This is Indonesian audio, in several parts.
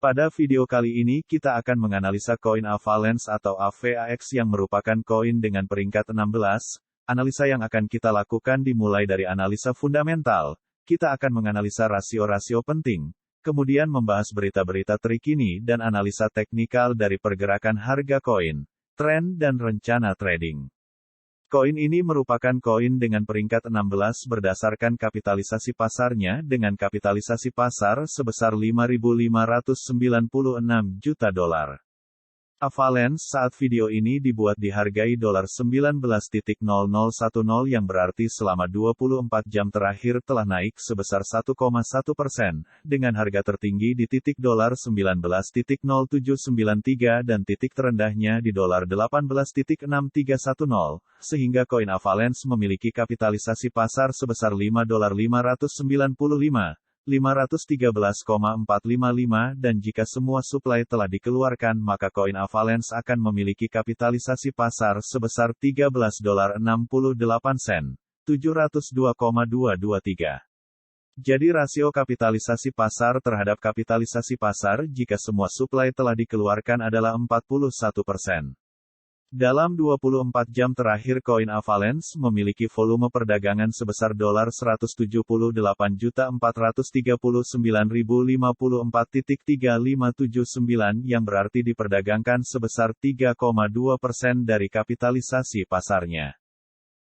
Pada video kali ini kita akan menganalisa koin Avalanche atau AVAX yang merupakan koin dengan peringkat 16. Analisa yang akan kita lakukan dimulai dari analisa fundamental. Kita akan menganalisa rasio-rasio penting, kemudian membahas berita-berita terkini dan analisa teknikal dari pergerakan harga koin, tren dan rencana trading. Koin ini merupakan koin dengan peringkat 16 berdasarkan kapitalisasi pasarnya dengan kapitalisasi pasar sebesar 5.596 juta dolar. Avalanche saat video ini dibuat dihargai $19.0010 yang berarti selama 24 jam terakhir telah naik sebesar 1,1%, dengan harga tertinggi di titik $19.0793 dan titik terendahnya di $18.6310, sehingga koin Avalanche memiliki kapitalisasi pasar sebesar $5.513,455 dan jika semua suplai telah dikeluarkan maka koin Avalanche akan memiliki kapitalisasi pasar sebesar $13.68, 702,223. Jadi rasio kapitalisasi pasar terhadap kapitalisasi pasar jika semua suplai telah dikeluarkan adalah 41%. Dalam 24 jam terakhir koin Avalanche memiliki volume perdagangan sebesar $178.439.054.3579 yang berarti diperdagangkan sebesar 3,2% dari kapitalisasi pasarnya.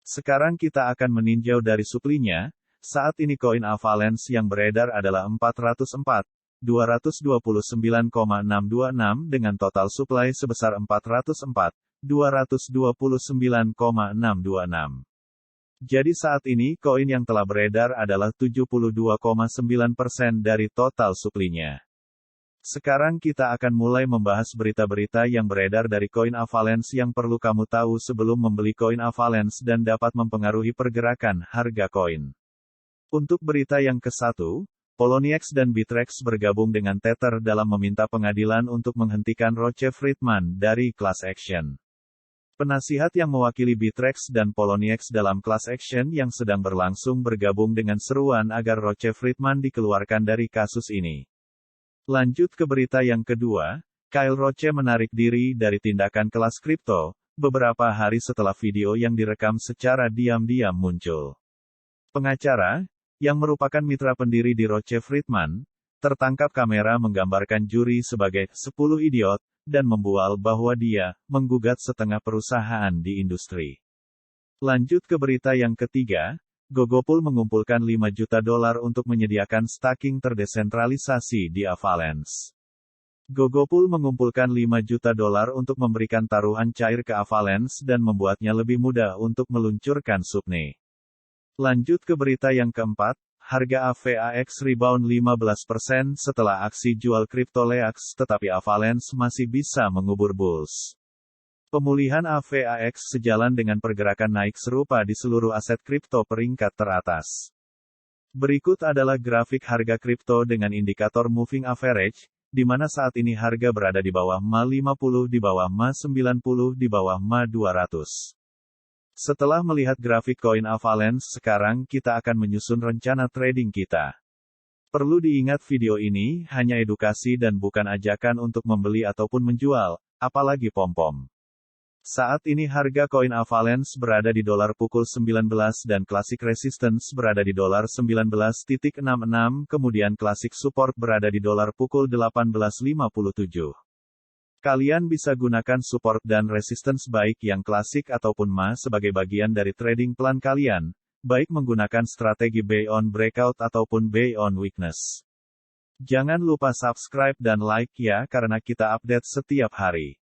Sekarang kita akan meninjau dari suplinya. Saat ini koin Avalanche yang beredar adalah 404.229,626 dengan total suplai sebesar 404.229,626. Jadi saat ini koin yang telah beredar adalah 72,9% dari total suplinya. Sekarang kita akan mulai membahas berita-berita yang beredar dari koin Avalanche yang perlu kamu tahu sebelum membeli koin Avalanche dan dapat mempengaruhi pergerakan harga koin. Untuk berita yang ke-1, Poloniex dan Bittrex bergabung dengan Tether dalam meminta pengadilan untuk menghentikan Roche Friedman dari class action. Penasihat yang mewakili Bittrex dan Poloniex dalam class action yang sedang berlangsung bergabung dengan seruan agar Roche Friedman dikeluarkan dari kasus ini. Lanjut ke berita yang kedua, Kyle Roche menarik diri dari tindakan kelas kripto, beberapa hari setelah video yang direkam secara diam-diam muncul. Pengacara, yang merupakan mitra pendiri di Roche Friedman, tertangkap kamera menggambarkan juri sebagai 10 idiot, dan membual bahwa dia menggugat setengah perusahaan di industri. Lanjut ke berita yang ketiga, Gogopool mengumpulkan $5 juta untuk menyediakan staking terdesentralisasi di Avalanche. Gogopool mengumpulkan $5 juta untuk memberikan taruhan cair ke Avalanche dan membuatnya lebih mudah untuk meluncurkan subne. Lanjut ke berita yang keempat, harga AVAX rebound 15% setelah aksi jual CryptoLeaks tetapi Avalanche masih bisa mengubur bulls. Pemulihan AVAX sejalan dengan pergerakan naik serupa di seluruh aset kripto peringkat teratas. Berikut adalah grafik harga kripto dengan indikator moving average, di mana saat ini harga berada di bawah MA50, di bawah MA90, di bawah MA200. Setelah melihat grafik koin Avalanche sekarang kita akan menyusun rencana trading kita. Perlu diingat video ini hanya edukasi dan bukan ajakan untuk membeli ataupun menjual, apalagi pom-pom. Saat ini harga koin Avalanche berada di $19 dan classic resistance berada di $19.66, kemudian classic support berada di $18.57. Kalian bisa gunakan support dan resistance baik yang klasik ataupun MA sebagai bagian dari trading plan kalian, baik menggunakan strategi buy on breakout ataupun buy on weakness. Jangan lupa subscribe dan like ya karena kita update setiap hari.